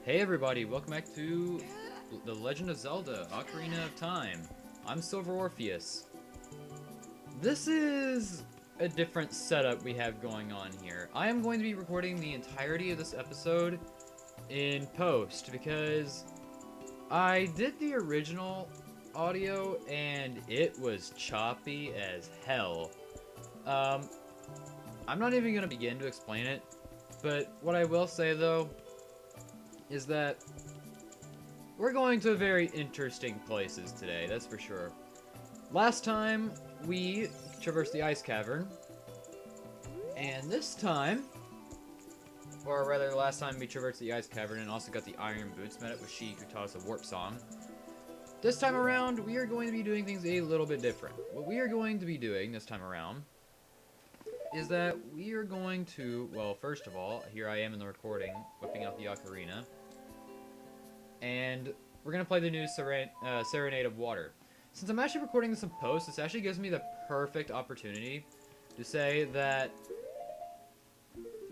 Hey everybody, welcome back to The Legend of Zelda, Ocarina of Time. I'm Silver Orpheus. This is a different setup we have going on here. I am going to be recording the entirety of this episode in post because I did the original audio and it was choppy as hell. I'm not even going to begin to explain it, but what I will say though is that we're going to very interesting places today, that's for sure. Last time, we traversed the ice cavern, and this time, or rather last time we traversed the ice cavern and also got the iron boots, met up with Sheik who taught us a warp song. This time around, we are going to be doing things a little bit different. What we are going to be doing this time around is that we are going to, well, first of all, here I am in the recording, whipping out the ocarina. And we're going to play the new Serenade of Water. Since I'm actually recording this in post, this actually gives me the perfect opportunity to say that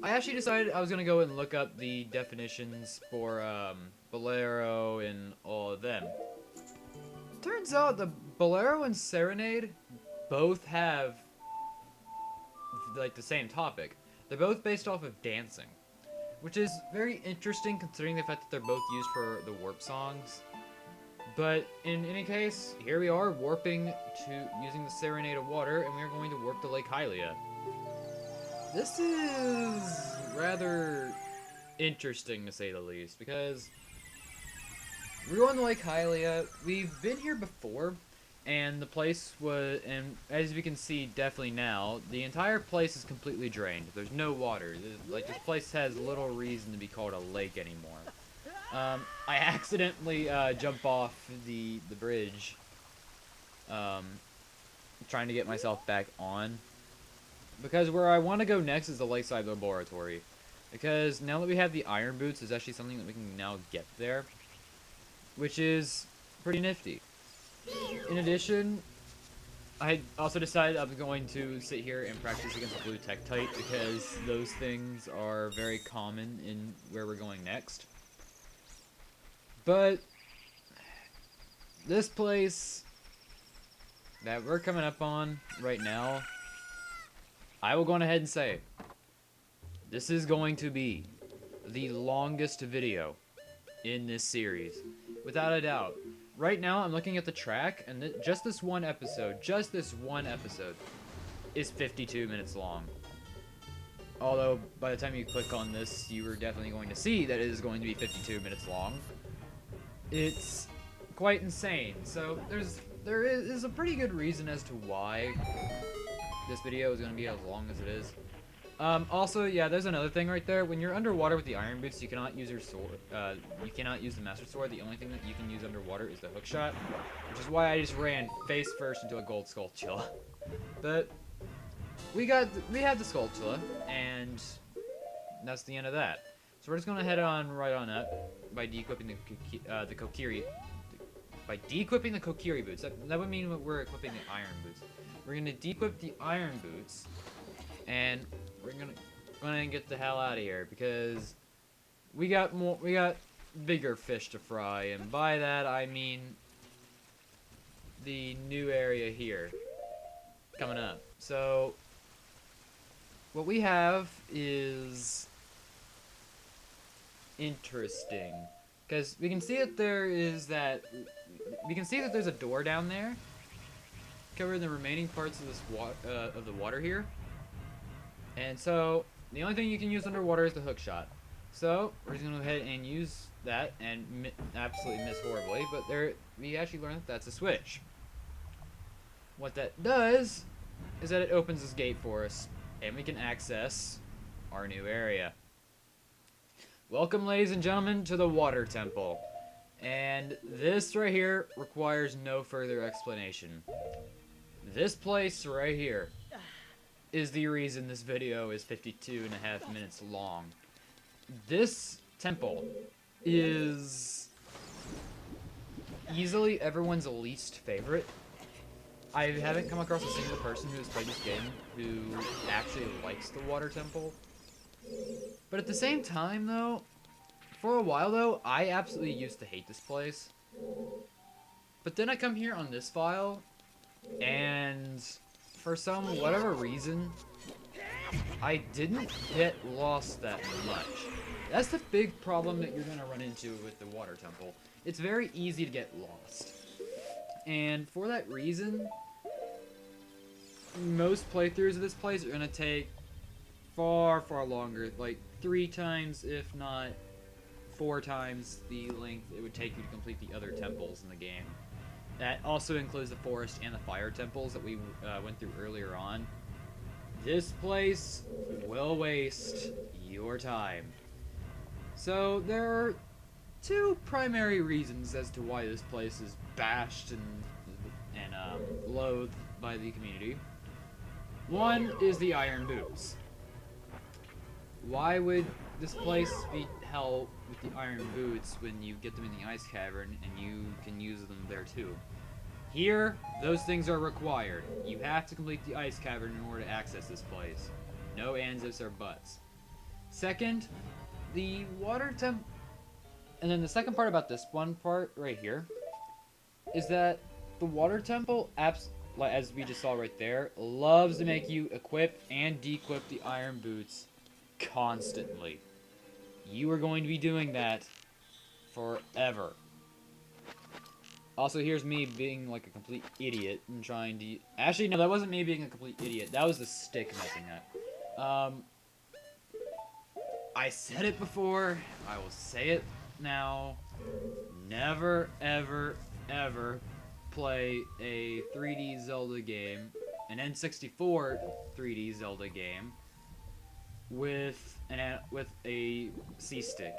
I actually decided I was going to go and look up the definitions for Bolero and all of them. Turns out the Bolero and Serenade both have like the same topic. They're both based off of dancing. Which is very interesting considering the fact that they're both used for the warp songs. But in any case, here we are warping to using the Serenade of Water, and we are going to warp to Lake Hylia. This is rather interesting to say the least, because we're going to Lake Hylia. We've been here before, and the place was, and as we can see definitely now, the entire place is completely drained. There's no water. Like, this place has little reason to be called a lake anymore. I accidentally jumped off the bridge, trying to get myself back on. Because where I want to go next is the Lightside Laboratory. Because now that we have the iron boots, there's actually something that we can now get there. Which is pretty nifty. In addition, I also decided I was going to sit here and practice against the blue Tektite because those things are very common in where we're going next. But this place that we're coming up on right now, I will go ahead and say this is going to be the longest video in this series, without a doubt. Right now, I'm looking at the track, and just this one episode, is 52 minutes long. Although, by the time you click on this, you are definitely going to see that it is going to be 52 minutes long. It's quite insane. So, there is a pretty good reason as to why this video is going to be as long as it is. Also, yeah, there's another thing right there. When you're underwater with the iron boots, you cannot use your sword. You cannot use the master sword. The only thing that you can use underwater is the hook shot, which is why I just ran face first into a gold skulltula. But we had the skulltula, and that's the end of that. So we're just gonna head on right on up by de-equipping the Kokiri. By de-equipping the Kokiri boots, that would mean we're equipping the iron boots. We're gonna de-equip the iron boots, and we're gonna get the hell out of here because we got bigger fish to fry, and by that I mean the new area here coming up. So what we have is interesting because we can see that there's a door down there covering the remaining parts of this of the water here. And so, the only thing you can use underwater is the hook shot. So, we're just going to go ahead and use that and absolutely miss horribly. But we actually learned that that's a switch. What that does is that it opens this gate for us. And we can access our new area. Welcome, ladies and gentlemen, to the Water Temple. And this right here requires no further explanation. This place right here is the reason this video is 52.5 minutes long. This temple is easily everyone's least favorite. I haven't come across a single person who has played this game who actually likes the water temple. But at the same time, though, For a while though, I absolutely used to hate this place. But then I come here on this file, and for some whatever reason, I didn't get lost that much. That's the big problem that you're gonna run into with the water temple. It's very easy to get lost. And for that reason, most playthroughs of this place are gonna take far, far longer. Like 3 times, if not 4 times the length it would take you to complete the other temples in the game. That also includes the forest and the fire temples that we went through earlier on. This place will waste your time. So there are 2 primary reasons as to why this place is bashed and loathed by the community. One is the iron boots. Why would this place be hell with the iron boots when you get them in the ice cavern and you can use them there too? Here, those things are required. You have to complete the ice cavern in order to access this place. No ands, ifs, or buts. Second, the water temp... And then the second part about this one part right here is that the water temple, as we just saw right there, loves to make you equip and dequip the iron boots constantly. You are going to be doing that forever. Also, here's me being like a complete idiot and trying to... Actually, no, that wasn't me being a complete idiot. That was the stick messing up. I said it before. I will say it now. Never, ever, ever play a 3D Zelda game, an N64 3D Zelda game, with a C-stick.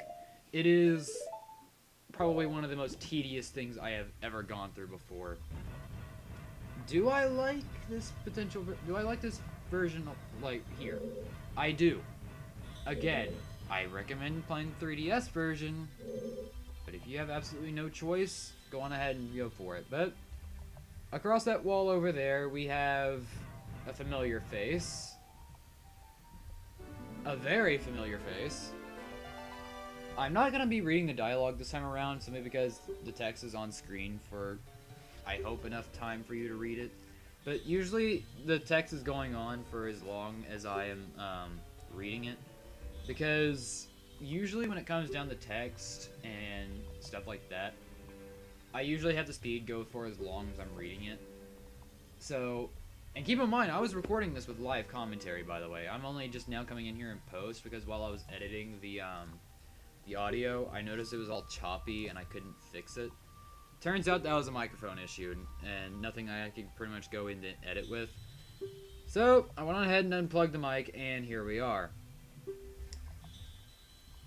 It is probably one of the most tedious things I have ever gone through before. Do I like this version like here? I do. Again, I recommend playing the 3DS version, but if you have absolutely no choice, go on ahead and go for it. But across that wall over there, we have a familiar face. A very familiar face. I'm not going to be reading the dialogue this time around, simply because the text is on screen for, I hope, enough time for you to read it. But usually the text is going on for as long as I am reading it, because usually when it comes down to text and stuff like that, I usually have the speed go for as long as I'm reading it. So, and keep in mind, I was recording this with live commentary, by the way. I'm only just now coming in here in post, because while I was editing the audio, I noticed it was all choppy and I couldn't fix it. Turns out that was a microphone issue and nothing I could pretty much go in to edit with. So I went on ahead and unplugged the mic, and here we are.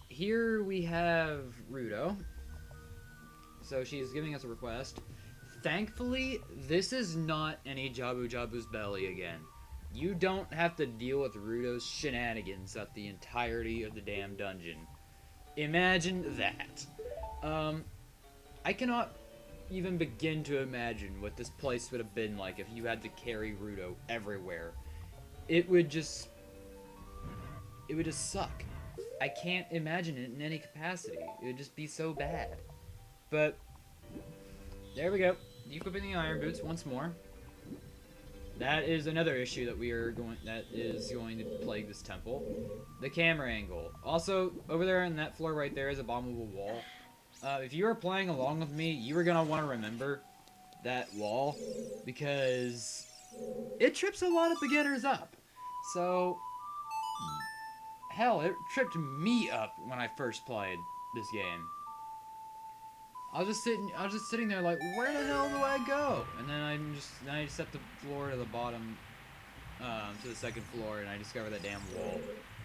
Here we have Rudo. So she's giving us a request. Thankfully, this is not any Jabu Jabu's belly again. You don't have to deal with Rudo's shenanigans at the entirety of the damn dungeon. Imagine that. I cannot even begin to imagine what this place would have been like if you had to carry Rudo everywhere. It would just suck. I can't imagine it in any capacity. It would just be so bad. But there we go. Equipping the iron boots once more. That is another issue that is going to plague this temple. The camera angle. Also, over there on that floor right there is a bombable wall. If you were playing along with me, you were going to want to remember that wall, because it trips a lot of beginners up. So, hell, it tripped me up when I first played this game. I was just sitting there like, where the hell do I go? And then I set the floor to the bottom, to the second floor, and I discovered that damn wall.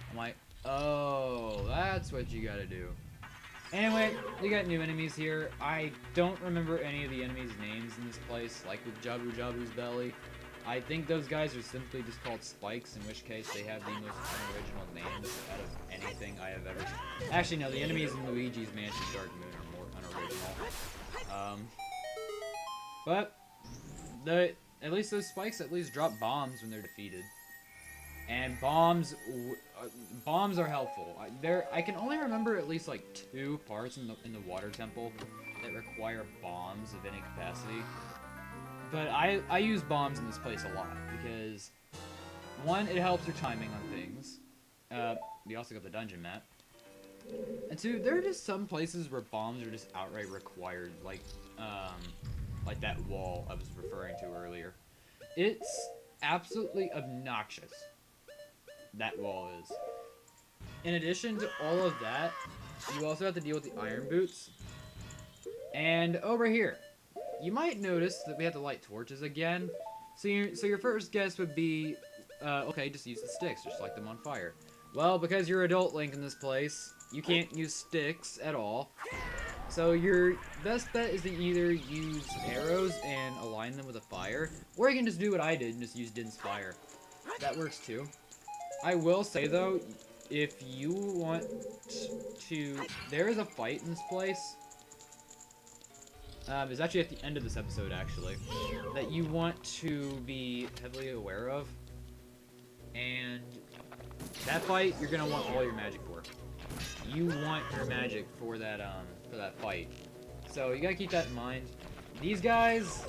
I'm like, oh, that's what you gotta do. Anyway, you got new enemies here. I don't remember any of the enemies' names in this place, like with Jabu Jabu's belly. I think those guys are simply just called spikes, in which case they have the most unoriginal names out of anything I have ever seen. Actually, no, the enemies in Luigi's Mansion Dark Moon are more unoriginal. But at least those spikes at least drop bombs when they're defeated. And bombs are helpful. I can only remember at least like 2 parts in the water temple that require bombs of any capacity. But I use bombs in this place a lot because 1, it helps your timing on things. We also got the dungeon map. And 2, there are just some places where bombs are just outright required, like that wall I was referring to earlier. It's absolutely obnoxious. That wall is. In addition to all of that, you also have to deal with the iron boots. And over here, you might notice that we have to light torches again. So your first guess would be, okay, just use the sticks, just light them on fire. Well, because you're adult Link in this place, you can't use sticks at all. So your best bet is to either use arrows and align them with a fire, or you can just do what I did and just use Din's fire. That works too. I will say though, if you want to, there is a fight in this place. It's actually at the end of this episode, actually, that you want to be heavily aware of. And that fight, you're gonna want all your magic for. You want your magic for that fight. So you gotta keep that in mind. These guys,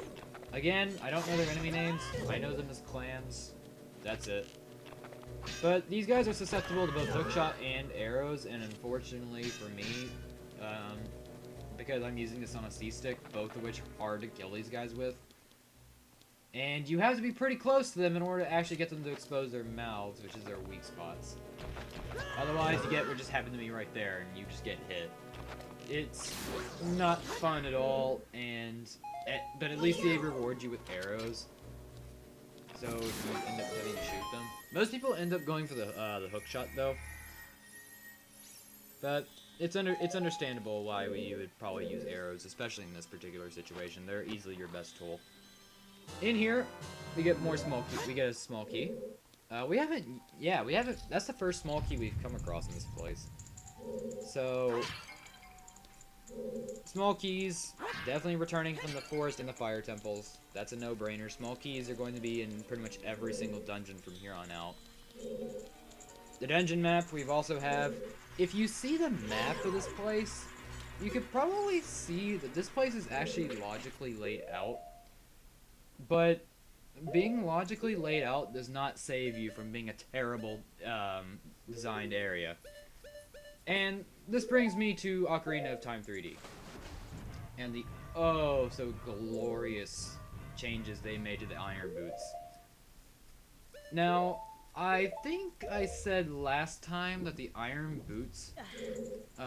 again, I don't know their enemy names. I know them as clams. That's it. But these guys are susceptible to both hookshot and arrows, and unfortunately for me, because I'm using this on a C-stick, both of which are hard to kill these guys with. And you have to be pretty close to them in order to actually get them to expose their mouths, which is their weak spots. Otherwise, you get what just happened to me right there, and you just get hit. It's not fun at all, but at least they reward you with arrows. So if you end up having to shoot them. Most people end up going for the hook shot though. But it's understandable why you would probably use arrows, especially in this particular situation. They're easily your best tool. In here, we get more small key. We get a small key. We haven't. That's the first small key we've come across in this place. So small keys, definitely returning from the forest and the fire temples. That's a no-brainer. Small keys are going to be in pretty much every single dungeon from here on out. The dungeon map we've also have. If you see the map of this place, you could probably see that this place is actually logically laid out. But being logically laid out does not save you from being a terrible designed area. And this brings me to Ocarina of Time 3D. And the oh so glorious changes they made to the iron boots. Now, I think I said last time that the iron boots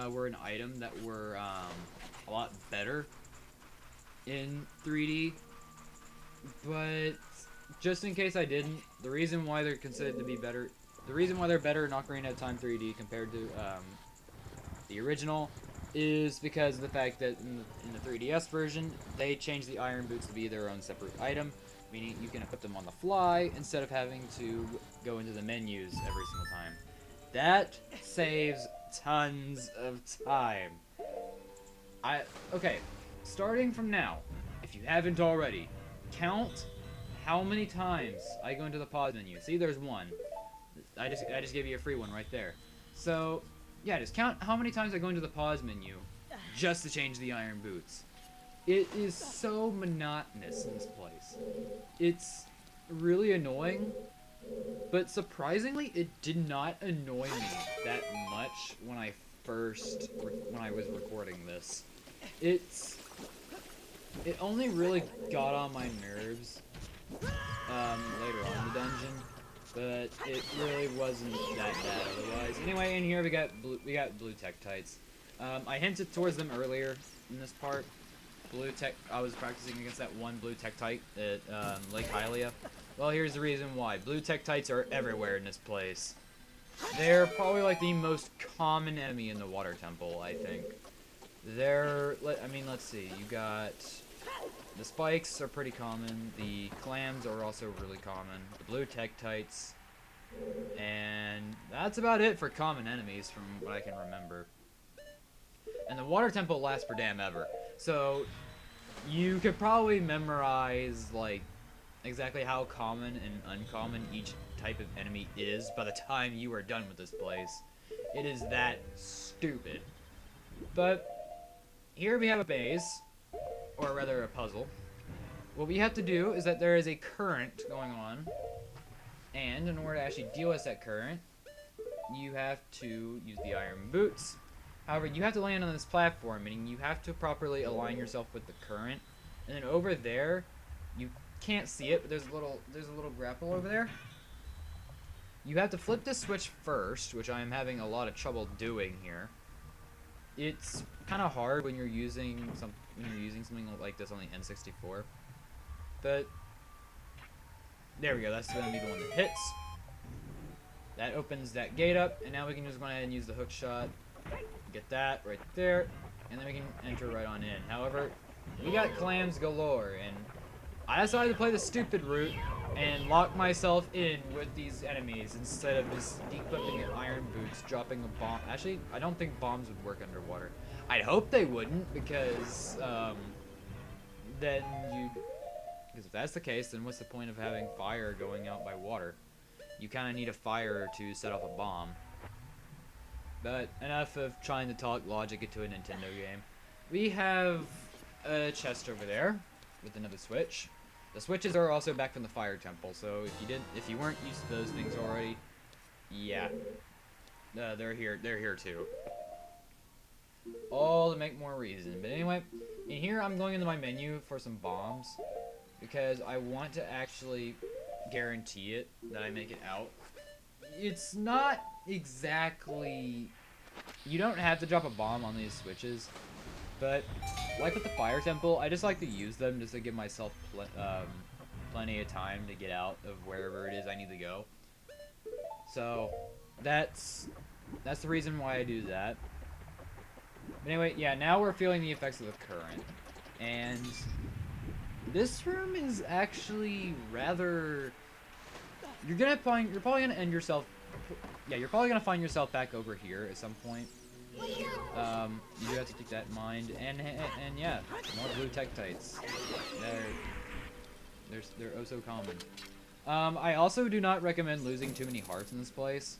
were an item that were a lot better in 3D. But just in case I didn't, the reason why they're considered to be better, the reason why they're better in Ocarina of Time 3D compared to the original is because of the fact that in the 3DS version, they changed the iron boots to be their own separate item, meaning you can equip them on the fly instead of having to go into the menus every single time. That saves tons of time. Okay, starting from now, if you haven't already, count how many times I go into the pause menu. See, there's one. I just gave you a free one right there. So, yeah, just count how many times I go into the pause menu just to change the iron boots. It is so monotonous in this place. It's really annoying, but surprisingly, it did not annoy me that much when I was recording this. It only really got on my nerves later on in the dungeon, but it really wasn't that bad otherwise. Anyway, in here we got blue Tektites. I hinted towards them earlier in this part. I was practicing against that one blue Tektite at Lake Hylia. Well, here's the reason why. Blue Tektites are everywhere in this place. They're probably like the most common enemy in the water temple, I think. Let's see, you got... The spikes are pretty common, the clams are also really common, the blue Tektites, and that's about it for common enemies from what I can remember. And the water temple lasts for damn ever, so you could probably memorize, like, exactly how common and uncommon each type of enemy is by the time you are done with this place. It is that stupid. But here we have a base, or rather a puzzle. What we have to do is that there is a current going on, and in order to actually deal with that current, you have to use the iron boots. However, you have to land on this platform, meaning you have to properly align yourself with the current. And then over there, you can't see it, but there's a little grapple over there. You have to flip this switch first, which I am having a lot of trouble doing here. It's kind of hard when you're using something like this on the N64. But there we go. That's going to be the one that hits. That opens that gate up, and now we can just go ahead and use the hook shot. Get that right there, and then we can enter right on in. However, we got clams galore, and I decided to play the stupid route and lock myself in with these enemies instead of just equipping an iron boots, dropping a bomb. Actually, I don't think bombs would work underwater. I'd hope they wouldn't, because then because if that's the case, then what's the point of having fire going out by water? You kind of need a fire to set off a bomb. But enough of trying to talk logic into a Nintendo game. We have a chest over there with another switch. The switches are also back from the fire temple, so if you weren't used to those things already, yeah, they're here too. All to make more reason. But anyway, in here I'm going into my menu for some bombs because I want to actually guarantee it that I make it out. It's not exactly, you don't have to drop a bomb on these switches, but like with the fire temple, I just like to use them just to give myself plenty of time to get out of wherever it is I need to go. So that's the reason why I do that. But anyway, yeah, now we're feeling the effects of the current, and this room is actually rather. You're probably gonna end yourself. Yeah, you're probably gonna find yourself back over here at some point. You do have to keep that in mind, and yeah, more blue tektites. They're oh so common. I also do not recommend losing too many hearts in this place.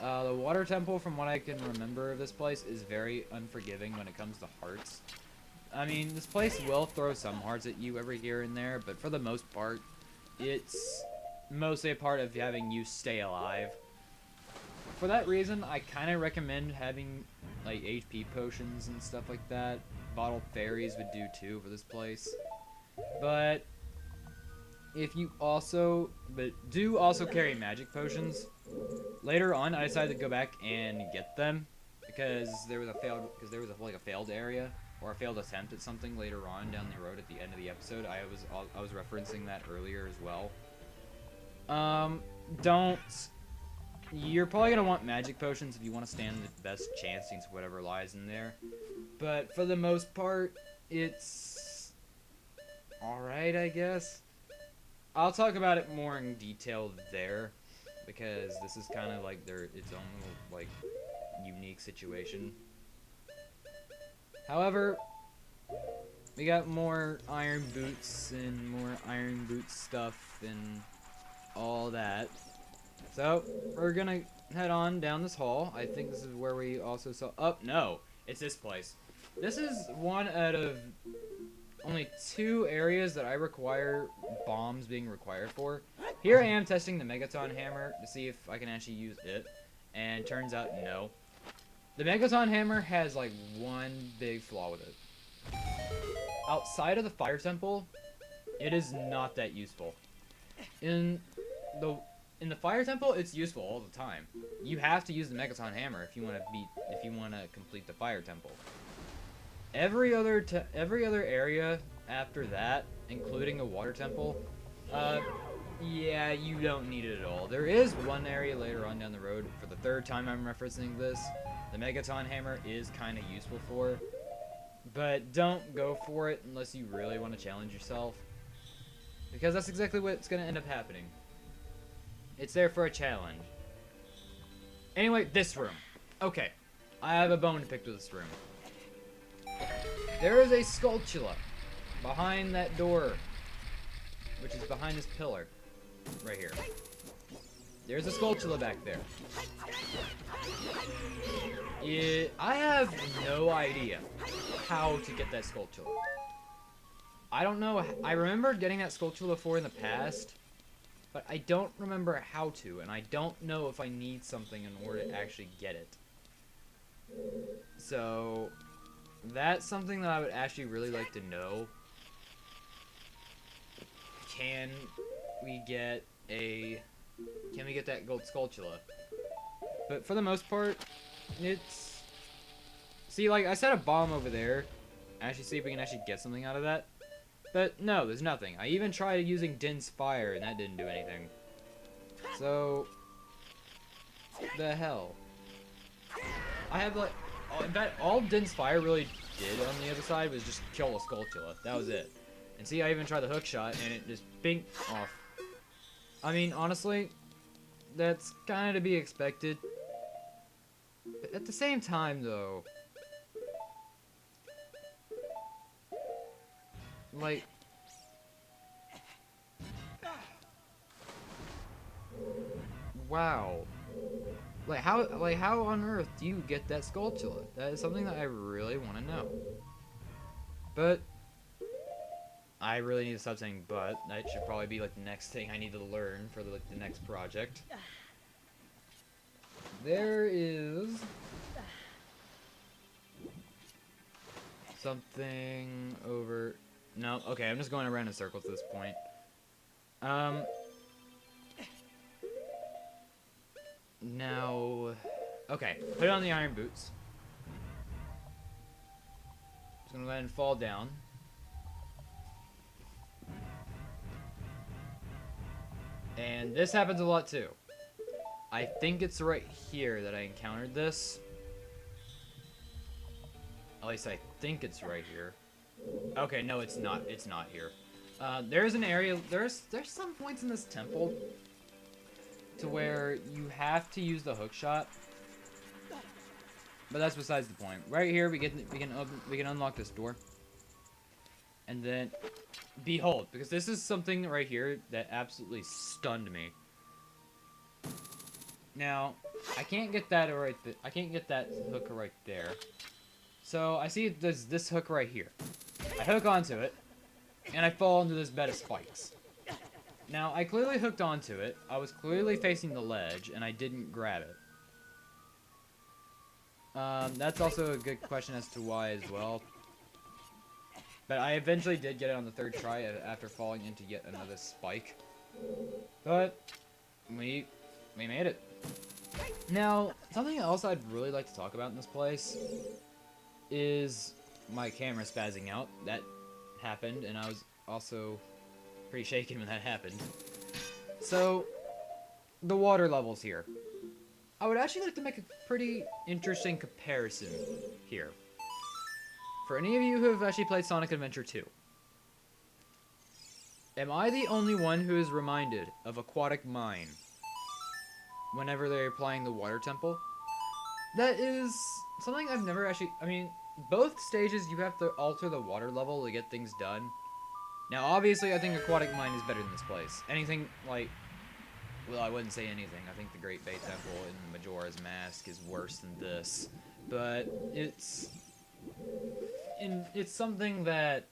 The water temple, from what I can remember of this place, is very unforgiving when it comes to hearts. I mean, this place will throw some hearts at you every here and there, but for the most part, it's mostly a part of having you stay alive. For that reason, I kind of recommend having like HP potions and stuff like that. Bottled fairies would do too for this place. But if you do also carry magic potions. Later on, I decided to go back and get them because there was a failed area or a failed attempt at something later on down the road at the end of the episode. I was referencing that earlier as well. You're probably gonna want magic potions if you want to stand the best chance against whatever lies in there. But for the most part, it's alright, I guess. I'll talk about it more in detail there, because this is kind of like its own little, like, unique situation. However, we got more iron boots and more iron boot stuff and all that. So, we're gonna head on down this hall. I think this is where we also saw... Oh, no! It's this place. This is one out of only 2 areas that I require bombs being required for. Here I am testing the Megaton Hammer to see if I can actually use it. And turns out, no. The Megaton Hammer has, like, one big flaw with it. Outside of the Fire Temple, it is not that useful. In the Fire Temple, it's useful all the time. You have to use the Megaton Hammer if you want to complete the Fire Temple. Every other area after that, including the Water Temple, yeah, you don't need it at all. There is one area later on down the road, for the 3rd time I'm referencing this, the Megaton Hammer is kind of useful for, but don't go for it unless you really want to challenge yourself, because that's exactly what's going to end up happening. It's there for a challenge. Anyway, this room. Okay, I have a bone to pick with this room. There is a Skulltula behind that door. which is behind this pillar. Right here. There's a Skulltula back there. I have no idea how to get that Skulltula. I don't know. I remember getting that Skulltula before in the past, but I don't remember how to, and I don't know if I need something in order to actually get it. So, that's something that I would actually really like to know. Can we get that gold Skulltula? But for the most part, it's... See, like, I set a bomb over there. Actually see if we can actually get something out of that. But no, there's nothing. I even tried using Din's Fire, and that didn't do anything. So... the hell? I have, like... in fact, all Din's Fire really did on the other side was just kill a Skulltula. That was it. And see, I even tried the hook shot, and it just binked off. I mean, honestly, that's kind of to be expected. But at the same time, though, like, wow, how on earth do you get that Skulltula? That is something that I really want to know. But I really need to stop saying but. That should probably be like the next thing I need to learn for the next project. There is something over... No, okay, I'm just going around in circles at this point. Now... Okay, put on the iron boots. Just gonna let it fall down. And this happens a lot too. I think it's right here that I encountered this. At least I think it's right here. Okay, no, it's not. It's not here. There's an area. There's some points in this temple to where you have to use the hook shot. But that's besides the point. Right here, we can unlock this door. And then, behold, because this is something right here that absolutely stunned me. Now, I can't get that right. I can't get that hook right there. So I see there's this hook right here. I hook onto it, and I fall into this bed of spikes. Now, I clearly hooked onto it. I was clearly facing the ledge, and I didn't grab it. That's also a good question as to why as well. But I eventually did get it on the third try after falling into yet another spike. But we made it. Now, something else I'd really like to talk about in this place is my camera spazzing out. That happened, and I was also pretty shaken when that happened. So, the water levels here. I would actually like to make a pretty interesting comparison here. For any of you who have actually played Sonic Adventure 2, am I the only one who is reminded of Aquatic Mine whenever they're applying the water temple? That is something I've never actually... I mean, both stages you have to alter the water level to get things done. Now, obviously, I think Aquatic Mine is better than this place. Anything like... Well, I wouldn't say anything. I think the Great Bay Temple in Majora's Mask is worse than this. But it's something that...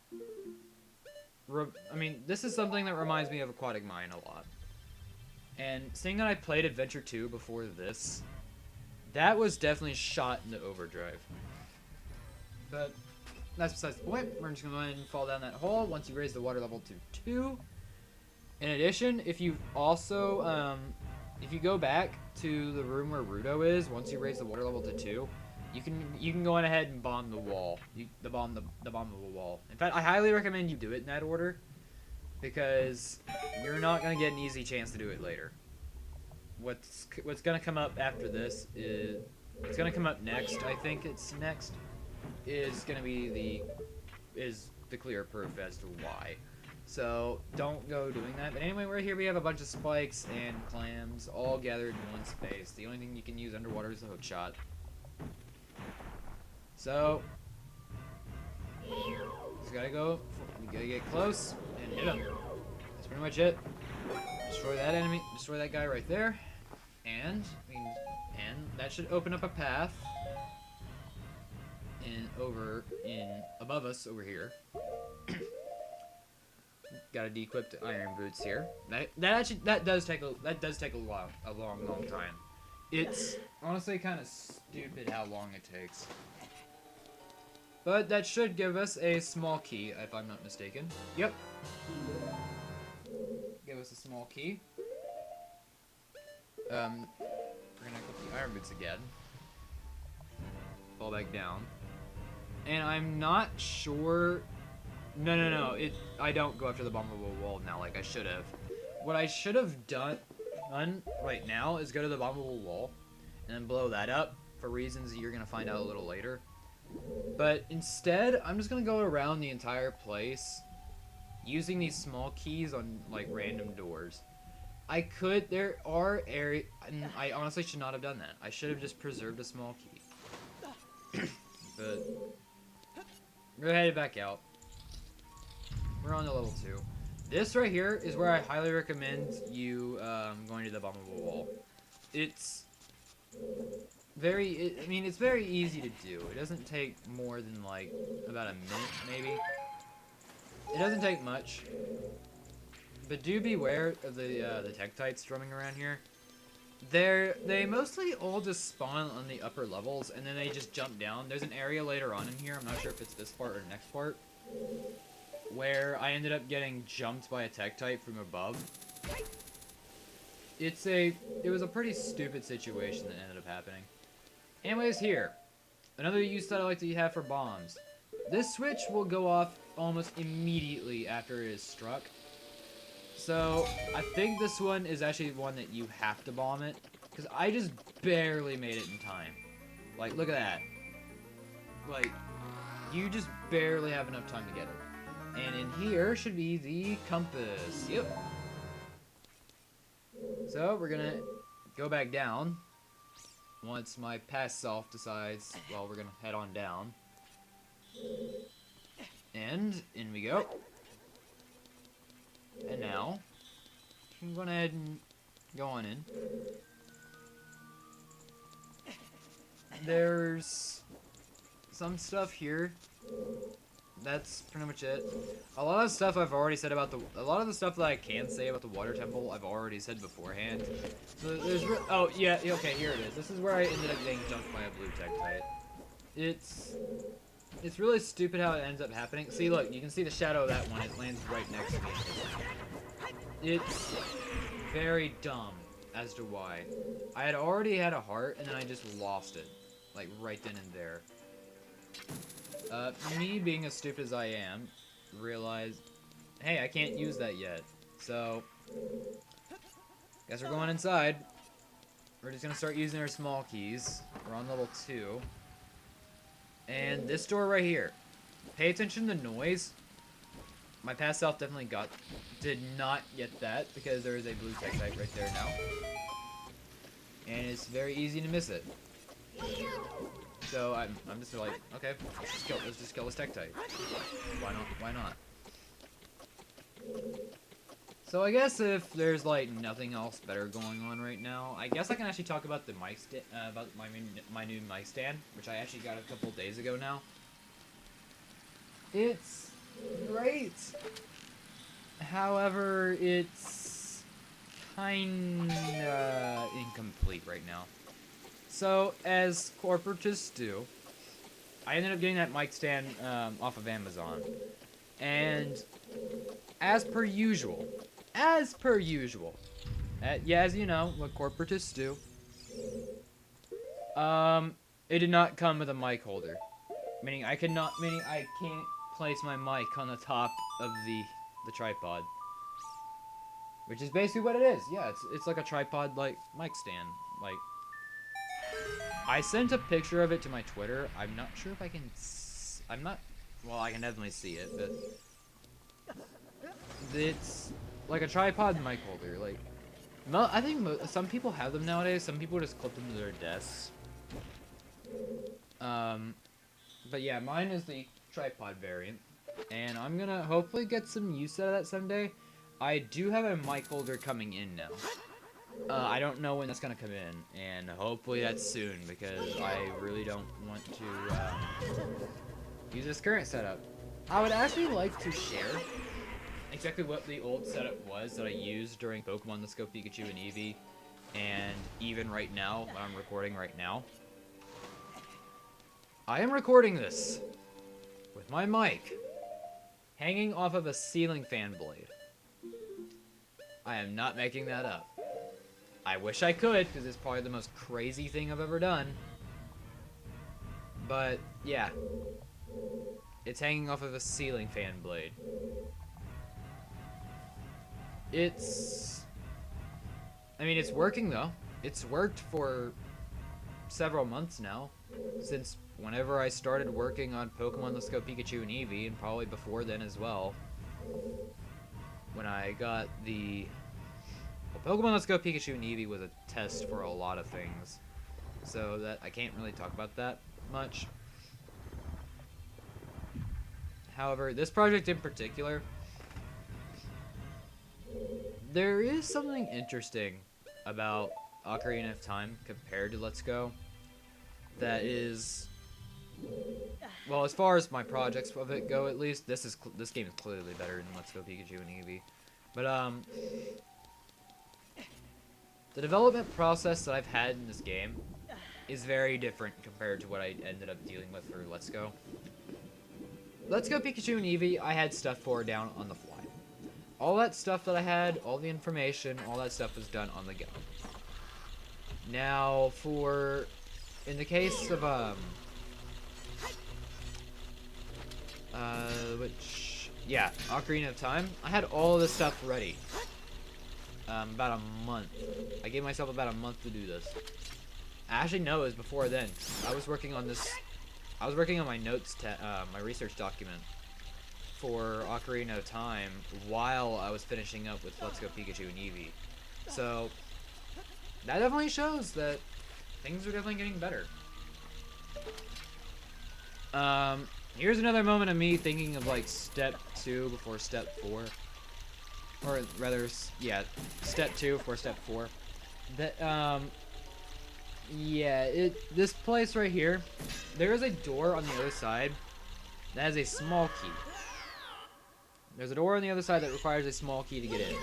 I mean, this is something that reminds me of Aquatic Mine a lot. And seeing that I played Adventure 2 before this, that was definitely shot into overdrive. But that's besides the point. We're just going to go ahead and fall down that hole once you raise the water level to 2. In addition, if you also, if you go back to the room where Rudo is, once you raise the water level to 2, you can go on ahead and bomb the wall. The bomb of the wall. In fact, I highly recommend you do it in that order, because you're not gonna get an easy chance to do it later. What's gonna come up after this is it's gonna come up next. I think it's next is gonna be the clear proof as to why. So don't go doing that. But anyway, right here we have a bunch of spikes and clams all gathered in one space. The only thing you can use underwater is the hook shot. So just gotta get close and hit him. That's pretty much it. Destroy that enemy, destroy that guy right there. And that should open up a path above us over here. Got a Decrypt iron boots here. That does take a long time. It's honestly kind of stupid how long it takes. But that should give us a small key, if I'm not mistaken. Yep. Give us a small key. We're gonna equip the iron boots again. Fall back down. And I'm not sure... No. I don't go after the bombable wall now like I should have. What I should have done right now is go to the bombable wall and then blow that up for reasons that you're going to find out a little later. But instead, I'm just going to go around the entire place using these small keys on like random doors. There are areas, and I honestly should not have done that. I should have just preserved a small key. But we're headed back out. We're on to level 2. This right here is where I highly recommend you going to the bombable wall. It's very easy to do. It doesn't take more than like about a minute maybe. It doesn't take much. But do beware of the Tektites roaming around here. They mostly all just spawn on the upper levels and then they just jump down. There's an area later on in here, I'm not sure if it's this part or next part, where I ended up getting jumped by a Tektite from above. It was a pretty stupid situation that ended up happening. Anyways, here. Another use that I like to have for bombs. This switch will go off almost immediately after it is struck. So, I think this one is actually one that you have to bomb it. Because I just barely made it in time. Like, look at that. Like, you just barely have enough time to get it. And in here should be the compass. Yep. So, we're gonna go back down. Once my past self decides, well, we're gonna head on down. And, in we go. And now, I'm going ahead and go on in. There's some stuff here. That's pretty much it. A lot of stuff I've already said about a lot of the stuff that I can say about the water temple, I've already said beforehand. So there's oh yeah, okay, here it is. This is where I ended up getting jumped by a blue Tektite. It's really stupid how it ends up happening. See, look, you can see the shadow of that one. It lands right next to me. It's very dumb as to why. I had already had a heart, and then I just lost it. Like, right then and there. Me being as stupid as I am, realized, hey, I can't use that yet. So, guess we're going inside. We're just gonna start using our small keys. We're on level 2. And this door right here. Pay attention to the noise. My past self definitely did not get that because there is a blue Tektite right there now. And it's very easy to miss it. So I'm just like, okay, let's just kill this Tektite. Why not? So I guess if there's like nothing else better going on right now, I guess I can actually talk about the mic about my new mic stand, which I actually got a couple days ago now. It's great. However, it's kinda incomplete right now. So, as corporatists do, I ended up getting that mic stand off of Amazon. And as per usual, yeah, as you know, what corporatists do, it did not come with a mic holder. Meaning I can't place my mic on the top of the tripod. Which is basically what it is. Yeah, it's like a tripod like mic stand. Like, I sent a picture of it to my Twitter. I'm not sure if I can well, I can definitely see it, but it's like a tripod mic holder. Like, I think some people have them nowadays. Some people just clip them to their desks. But yeah, mine is the tripod variant, and I'm gonna hopefully get some use out of that someday. I do have a mic holder coming in now. I don't know when that's gonna come in, and hopefully that's soon, because I really don't want to use this current setup. I would actually like to share exactly what the old setup was that I used during Pokemon Let's Go Pikachu and Eevee, and even right now, when I'm recording right now. I am recording this with my mic hanging off of a ceiling fan blade. I am not making that up. I wish I could, because it's probably the most crazy thing I've ever done. But, yeah. It's hanging off of a ceiling fan blade. It's working, though. It's worked for several months now. Since whenever I started working on Pokemon Let's Go Pikachu and Eevee, and probably before then as well. When I got the... Well, Pokemon Let's Go Pikachu and Eevee was a test for a lot of things. So that I can't really talk about that much. However, this project in particular, there is something interesting about Ocarina of Time compared to Let's Go. That is, well, as far as my projects of it go, at least this game is clearly better than Let's Go Pikachu and Eevee. But the development process that I've had in this game is very different compared to what I ended up dealing with for Let's Go. Let's Go Pikachu and Eevee, I had stuff for down on the fly. All that stuff that I had, all the information, all that stuff was done on the go. Now, in the case of, Ocarina of Time, I had all this stuff ready. About a month. I gave myself about a month to do this. Actually, no, it was before then. I was working on this. I was working on my notes, my research document for Ocarina of Time while I was finishing up with Let's Go Pikachu and Eevee. So that definitely shows that things are definitely getting better. Here's another moment of me thinking of like step 2 before step 4. Or rather, yeah, step 2 before step 4. That, this place right here, there is a door on the other side that has a small key. There's a door on the other side that requires a small key to get in.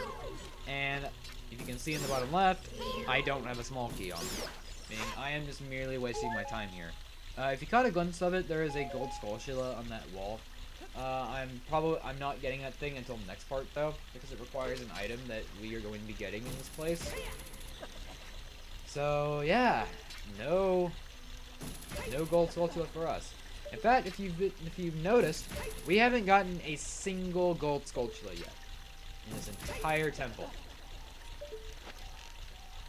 And if you can see in the bottom left, I don't have a small key on me. Meaning I am just merely wasting my time here. If you caught a glimpse of it, there is a gold Skulltula on that wall. I'm not getting that thing until the next part though, because it requires an item that we are going to be getting in this place. So yeah, no gold Skulltula for us. In fact, if you've noticed, we haven't gotten a single gold Skulltula yet in this entire temple.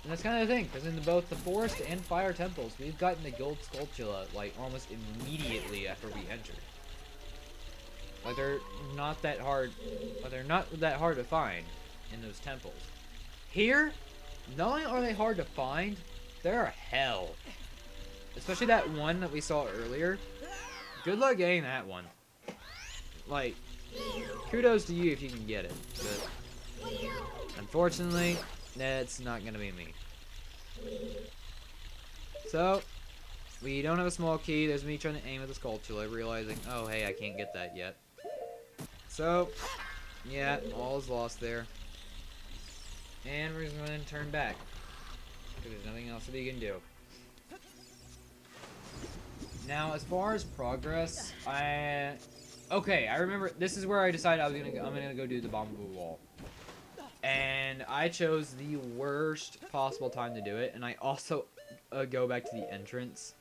And that's kind of the thing, because in both the forest and fire temples, we've gotten the gold Skulltula like almost immediately after we entered. Like they're not that hard to find in those temples. Here, not only are they hard to find, they're hell. Especially that one that we saw earlier. Good luck getting that one. Like, kudos to you if you can get it. But unfortunately, that's not gonna be me. So, we don't have a small key. There's me trying to aim at the Skulltula, realizing, oh hey, I can't get that yet. So, yeah, all is lost there. And we're just going to turn back. Because there's nothing else that we can do. Now, as far as progress, okay, I remember, this is where I decided I'm gonna go do the Bombable Wall. And I chose the worst possible time to do it, and I also go back to the entrance.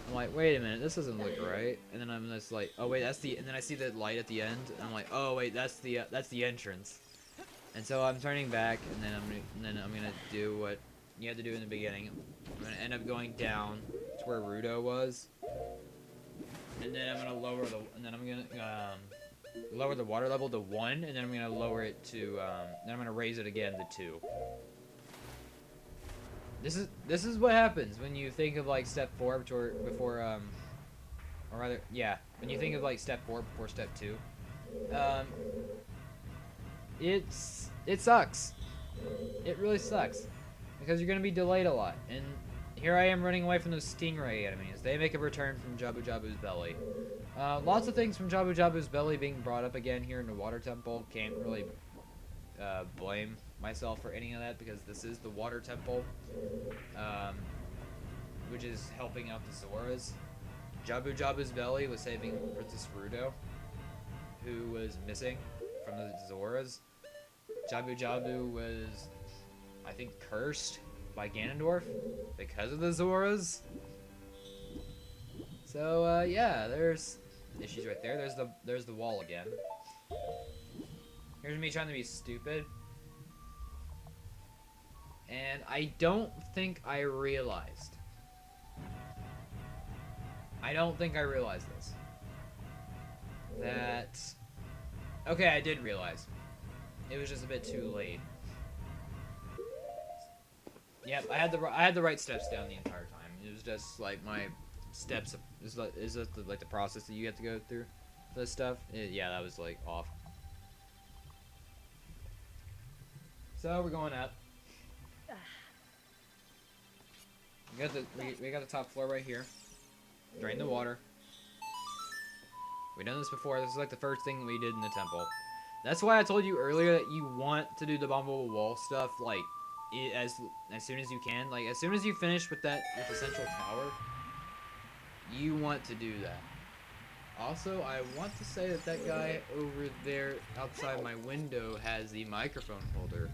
I'm like, wait a minute, this doesn't look right. And then I'm just like, oh wait, and then I see the light at the end, and I'm like, oh wait, that's the entrance. And so I'm turning back, and then I'm gonna do what you had to do in the beginning. I'm gonna end up going down to where Rudo was, and then I'm gonna lower the water level to 1, and then I'm gonna lower it to then I'm gonna raise it again to 2. This is what happens when you think of like step 4 before or rather, yeah, when you think of like step 4 before step 2. it sucks. It really sucks. Because you're going to be delayed a lot. And here I am running away from those stingray enemies. They make a return from Jabu Jabu's belly. Lots of things from Jabu Jabu's belly being brought up again here in the Water Temple. Can't really blame myself for any of that because this is the Water Temple. Which is helping out the Zoras. Jabu Jabu's belly was saving Princess Rudo, who was missing from the Zoras. Jabu Jabu was, I think, cursed by Ganondorf because of the Zoras. So yeah, there's issues right there. There's the wall again. Here's me trying to be stupid, and I don't think I realized. This. That... Okay, I did realize. It was just a bit too late. Yep, I had the right steps down the entire time. It was just like my steps. Is that like the process that you have to go through for this stuff? Yeah, that was like off. So we're going up. We got the top floor right here. Drain the water. We've done this before. This is like the first thing we did in the temple. That's why I told you earlier that you want to do the bombable wall stuff like as soon as you can. Like as soon as you finish with the central tower, you want to do that. Also, I want to say that that guy over there outside my window has the microphone holder.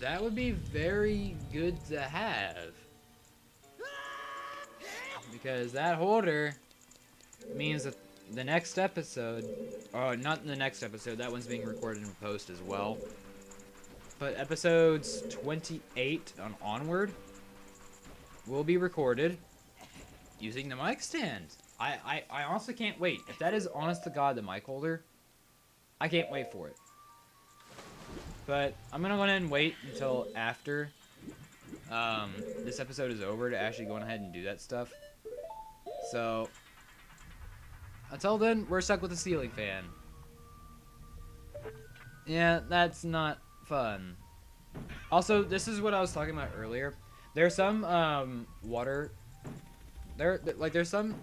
That would be very good to have. Because that holder means that the next episode, or not the next episode, that one's being recorded in post as well. But episodes 28 and onward will be recorded using the mic stand. I honestly can't wait. If that is honest to God the mic holder, I can't wait for it. But I'm gonna go ahead and wait until after this episode is over to actually go ahead and do that stuff. So until then, we're stuck with the ceiling fan. Yeah, that's not fun. Also, this is what I was talking about earlier. There's some water. There's some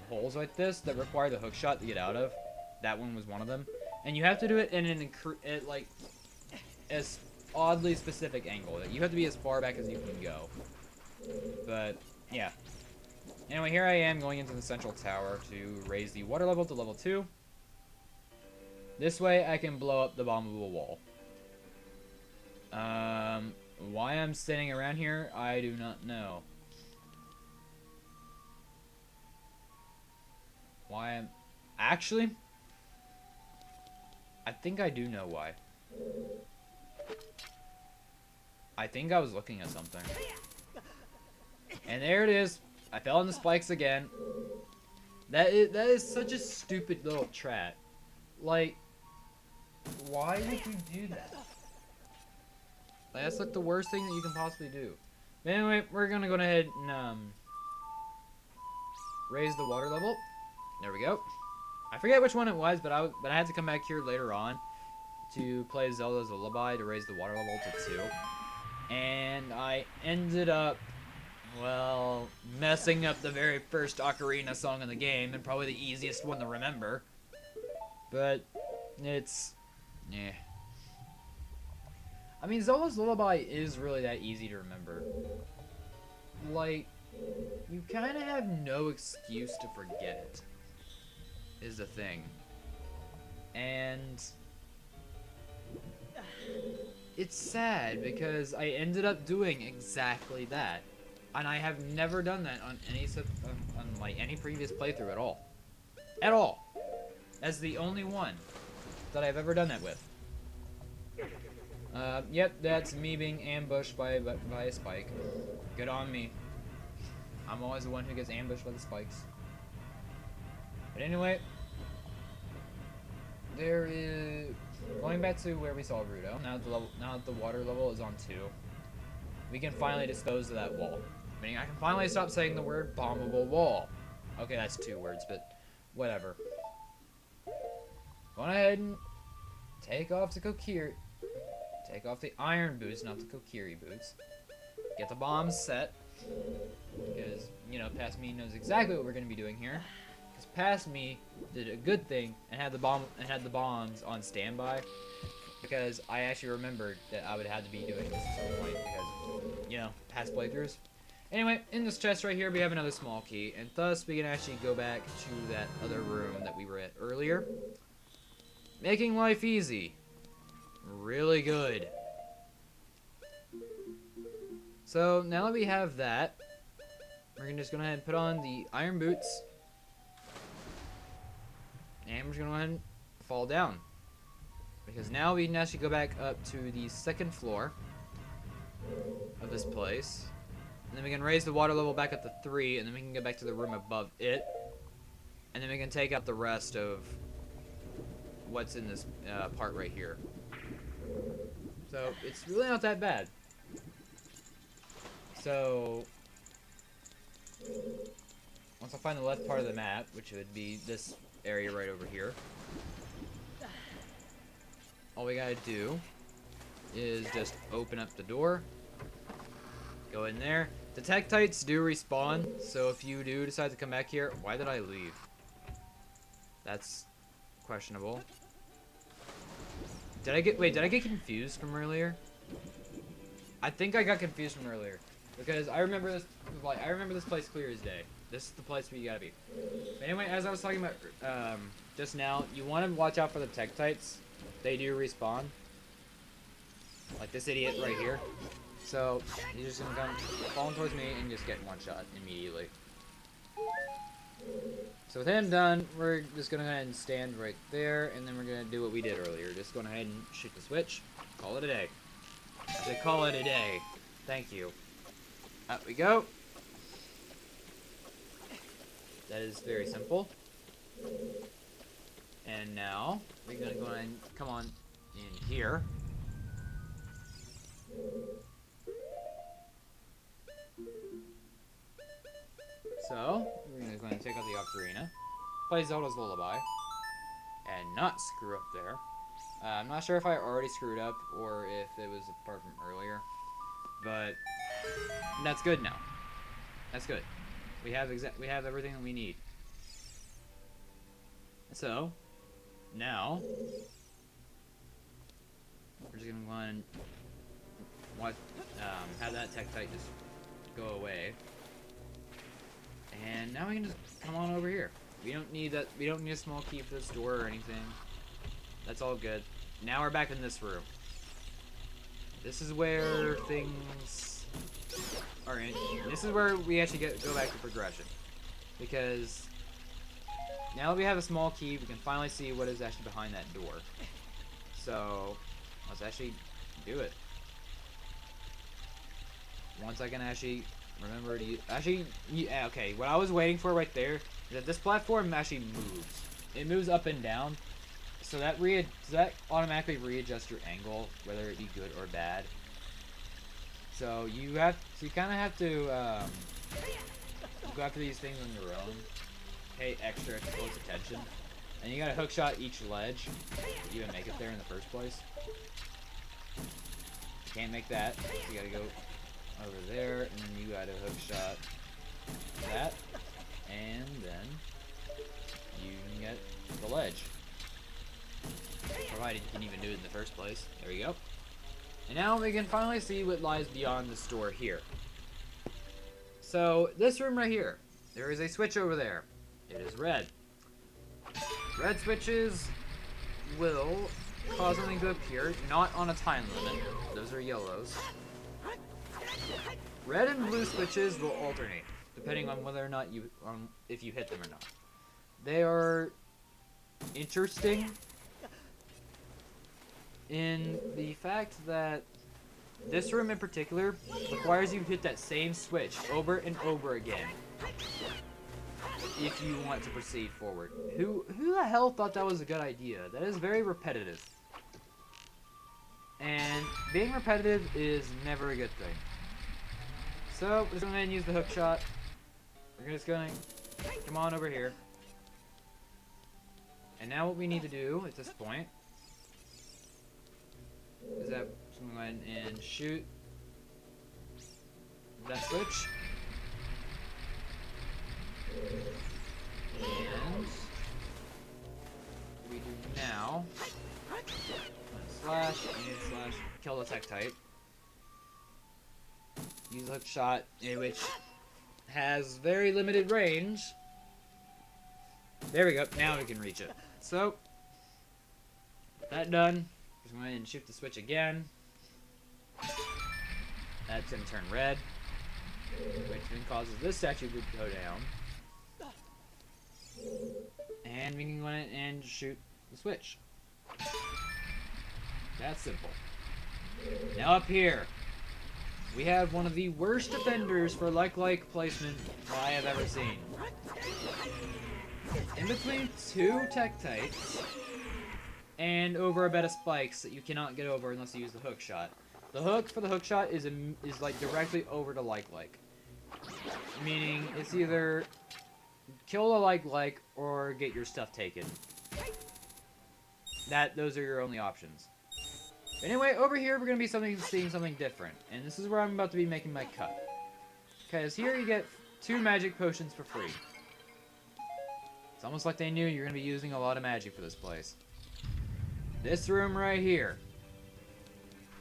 holes like this that require the hook shot to get out of. That one was one of them, and you have to do it in an as oddly specific angle. That you have to be as far back as you can go. But yeah. Anyway, here I am going into the central tower to raise the water level to level 2. This way I can blow up the bombable wall. Why I'm standing around here, I do not know. Why I'm... Actually, I think I do know why. I think I was looking at something. And there it is. I fell on the spikes again. That is such a stupid little trap. Like, why would you do that? Like, that's like the worst thing that you can possibly do. But anyway, we're gonna go ahead and raise the water level. There we go. I forget which one it was, but I had to come back here later on to play Zelda's Lullaby to raise the water level to 2. And I ended up, well, messing up the very first Ocarina song in the game, and probably the easiest one to remember. But it's, yeah. I mean, Zelda's Lullaby is really that easy to remember. Like, you kind of have no excuse to forget it, is the thing. And it's sad because I ended up doing exactly that. And I have never done that on any previous playthrough at all. At all. As the only one that I've ever done that with. Yep, that's me being ambushed by a spike. Good on me. I'm always the one who gets ambushed by the spikes. But anyway, there is... Going back to where we saw Rudo, now that the water level is on 2, we can finally dispose of that wall. Meaning I can finally stop saying the word bombable wall. Okay, that's 2 words, but whatever. Go ahead and take off the Kokiri. Take off the iron boots, not the Kokiri boots. Get the bombs set. Because, you know, Past Me knows exactly what we're going to be doing here. Because Past Me did a good thing and had the bombs on standby. Because I actually remembered that I would have to be doing this at some point because, you know, past playthroughs. Anyway, in this chest right here, we have another small key, and thus we can actually go back to that other room that we were at earlier. Making life easy. Really good. So, now that we have that, we're gonna just go ahead and put on the iron boots. And we're just gonna go ahead and fall down. Because now we can actually go back up to the second floor of this place. And then we can raise the water level back up to 3, and then we can get back to the room above it. And then we can take out the rest of what's in this part right here. So, it's really not that bad. So, once I find the left part of the map, which would be this area right over here, all we gotta do is just open up the door, go in there. The Tektites do respawn, so if you do decide to come back here, why did I leave? That's questionable. Did I get confused from earlier? I think I got confused from earlier. Because I remember this place clear as day. This is the place where you gotta be. But anyway, as I was talking about just now, you want to watch out for the Tektites. They do respawn. Like this idiot right here. So, he's just gonna come falling towards me and just get one shot immediately. So with him done, we're just gonna go ahead and stand right there, and then we're gonna do what we did earlier. Just go ahead and shoot the switch. Call it a day. I said call it a day. Thank you. Up we go. That is very simple. And now, we're gonna go ahead and come on in here. So, we're gonna go ahead and take out the Ocarina, play Zelda's Lullaby, and not screw up there. I'm not sure if I already screwed up or if it was a part from earlier, but that's good now. That's good. We have everything that we need. So, now we're just gonna go ahead and have that Tektite just go away. And now we can just come on over here. We don't need that. We don't need a small key for this door or anything. That's all good. Now we're back in this room. This is where things are in. This is where we actually go back to progression, because now that we have a small key, we can finally see what is actually behind that door. So let's actually do it. Once I can actually remember to yeah, okay, what I was waiting for right there is that this platform actually moves. It moves up and down, so that automatically readjusts your angle, whether it be good or bad. So you kind of have to go after these things on your own. Pay extra close attention, and you gotta hookshot each ledge to even make it there in the first place. Can't make that, so you gotta go over there, and then you gotta hookshot that, and then you can get the ledge. Provided you can even do it in the first place. There we go. And now we can finally see what lies beyond this door here. So, this room right here, there is a switch over there. It is red. Red switches will cause something to appear, not on a time limit. Those are yellows. Red and blue switches will alternate, depending on whether or not if you hit them or not. They are interesting in the fact that this room in particular requires you to hit that same switch over and over again if you want to proceed forward. Who the hell thought that was a good idea? That is very repetitive. And being repetitive is never a good thing. So, we're just going to use the hook shot. We're just going to come on over here. And now what we need to do at this point is that I'm going to go ahead and shoot that switch. And we do now slash and slash kill the tech type. Use a hook shot, which has very limited range. There we go. Now we can reach it. So that done. Just go ahead and shoot the switch again. That's gonna turn red, which then causes this statue to go down. And we can go ahead and shoot the switch. That's simple. Now up here, we have one of the worst defenders for like placement I have ever seen. In between two tech types, and over a bed of spikes that you cannot get over unless you use the hook shot. The hook for the hook shot is like directly over to like. Meaning it's either kill the like or get your stuff taken. Those are your only options. Anyway, over here we're gonna be seeing something different, and this is where I'm about to be making my cut. Because here you get 2 magic potions for free. It's almost like they knew you're gonna be using a lot of magic for this place. This room right here.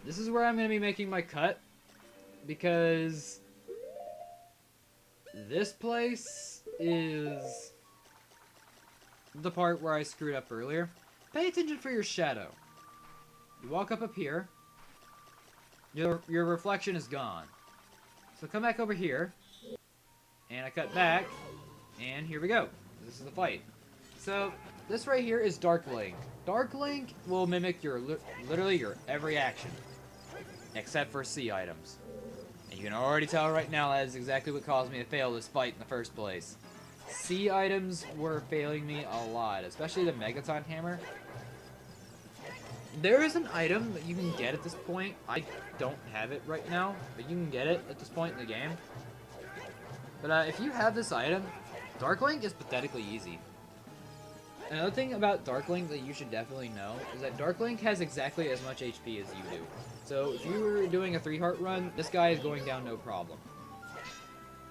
This is where I'm gonna be making my cut, because this place is the part where I screwed up earlier. Pay attention for your shadow. You walk up here, your reflection is gone. So come back over here, and I cut back, and here we go. This is the fight. So this right here is Dark Link. Dark Link will mimic literally your every action, except for C items. And you can already tell right now that is exactly what caused me to fail this fight in the first place. C items were failing me a lot, especially the Megaton Hammer. There is an item that you can get at this point. I don't have it right now, but you can get it at this point in the game. But if you have this item, Dark Link is pathetically easy. Another thing about Dark Link that you should definitely know is that Dark Link has exactly as much HP as you do. So if you were doing a 3-heart run, this guy is going down no problem.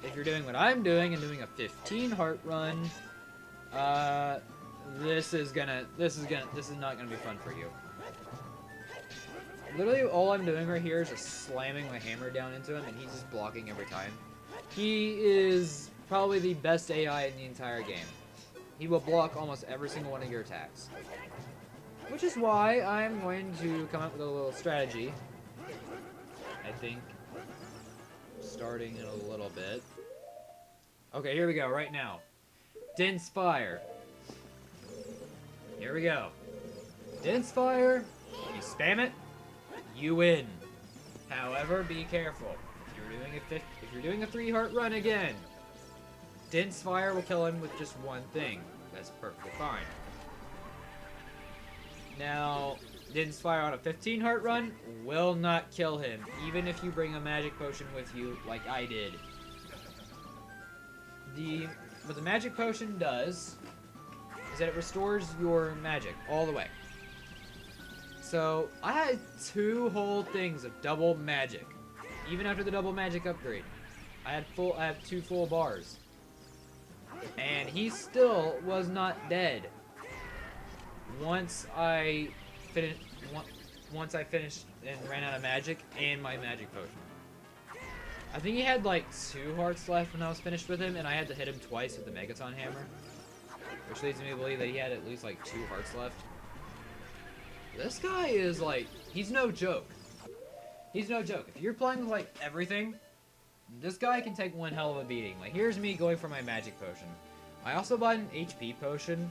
If you're doing what I'm doing and doing a 15-heart run, this is not gonna be fun for you. Literally all I'm doing right here is just slamming my hammer down into him, and he's just blocking every time. He is probably the best AI in the entire game. He will block almost every single one of your attacks. Which is why I'm going to come up with a little strategy. I think, starting in a little bit. Okay, here we go, right now. Dense Fire. Here we go. Dense Fire, you spam it, you win. However, be careful. If you're doing a 3-heart run again, Dense Fire will kill him with just one thing. That's perfectly fine. Now, Dense Fire on a 15-heart run will not kill him, even if you bring a magic potion with you like I did. What the magic potion does is that it restores your magic all the way. So, I had 2 whole things of double magic. Even after the double magic upgrade. I have 2 full bars. And he still was not dead. Once I finished and ran out of magic and my magic potion. I think he had like 2 hearts left when I was finished with him, and I had to hit him twice with the Megaton Hammer. Which leads me to believe that he had at least like 2 hearts left. This guy is like, he's no joke. He's no joke. If you're playing with like everything, this guy can take one hell of a beating. Like, here's me going for my magic potion. I also bought an HP potion,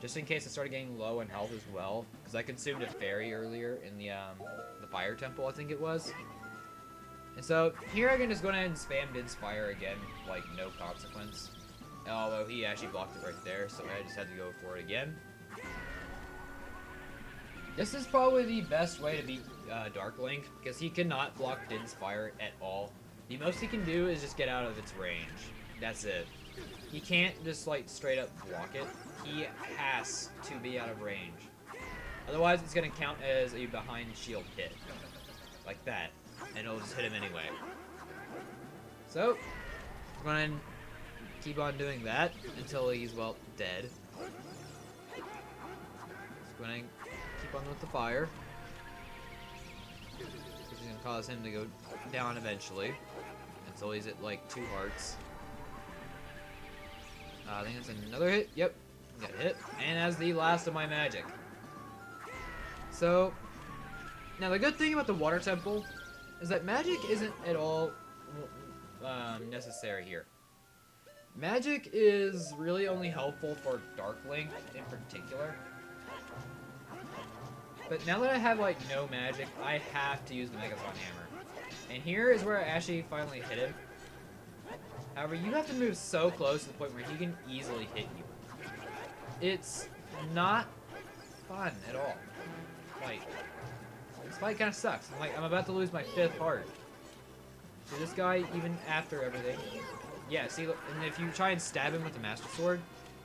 just in case I started getting low in health as well, because I consumed a fairy earlier in the fire temple, I think it was. And so, here I can just go ahead and spam Dense Fire again, like, no consequence. Although he actually blocked it right there, so I just had to go for it again. This is probably the best way to beat Dark Link, because he cannot block Dense Fire at all. The most he can do is just get out of its range. That's it. he can't just like straight up block it. He has to be out of range. Otherwise, it's gonna count as a behind shield hit, like that, and it'll just hit him anyway. So, we're gonna keep on doing that until he's, well, dead. Just gonna keep on with the fire. Which is gonna cause him to go down eventually. Until he's at, like, 2 hearts. I think that's another hit. Yep. Got hit. And as the last of my magic. So, now the good thing about the water temple is that magic isn't at all necessary here. Magic is really only helpful for Dark Link in particular. But now that I have like no magic, I have to use the Megaton Hammer. And here is where I actually finally hit him. However, you have to move so close to the point where he can easily hit you. It's not fun at all. Like, this fight kind of sucks. I'm about to lose my 5th heart. So this guy, even after everything, yeah, see, and if you try and stab him with the Master Sword,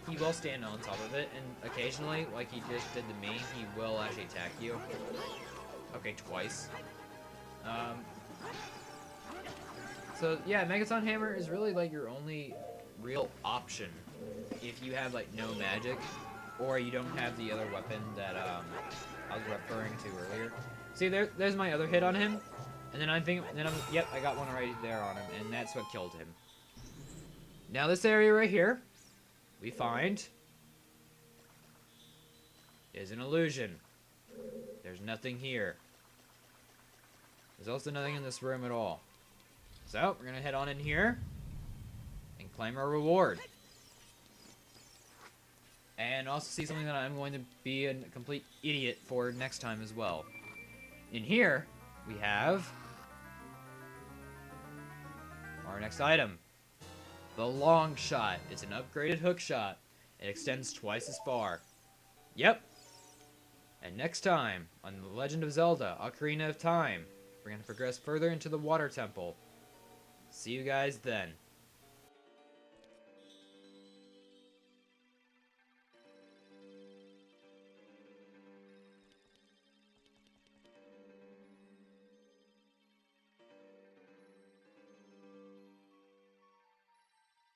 he will stand on top of it, and occasionally, like he just did to me, he will actually attack you. Okay, twice. So yeah, Megaton Hammer is really like your only real option if you have like no magic, or you don't have the other weapon that I was referring to earlier. See, there's my other hit on him, and then yep, I got one right there on him, and that's what killed him. Now this area right here, we find, is an illusion. There's nothing here. There's also nothing in this room at all. So, we're gonna head on in here and claim our reward. And also see something that I'm going to be a complete idiot for next time as well. In here, we have our next item. The long shot. It's an upgraded hook shot. It extends twice as far. Yep. And next time, on The Legend of Zelda, Ocarina of Time, we're going to progress further into the Water Temple. See you guys then.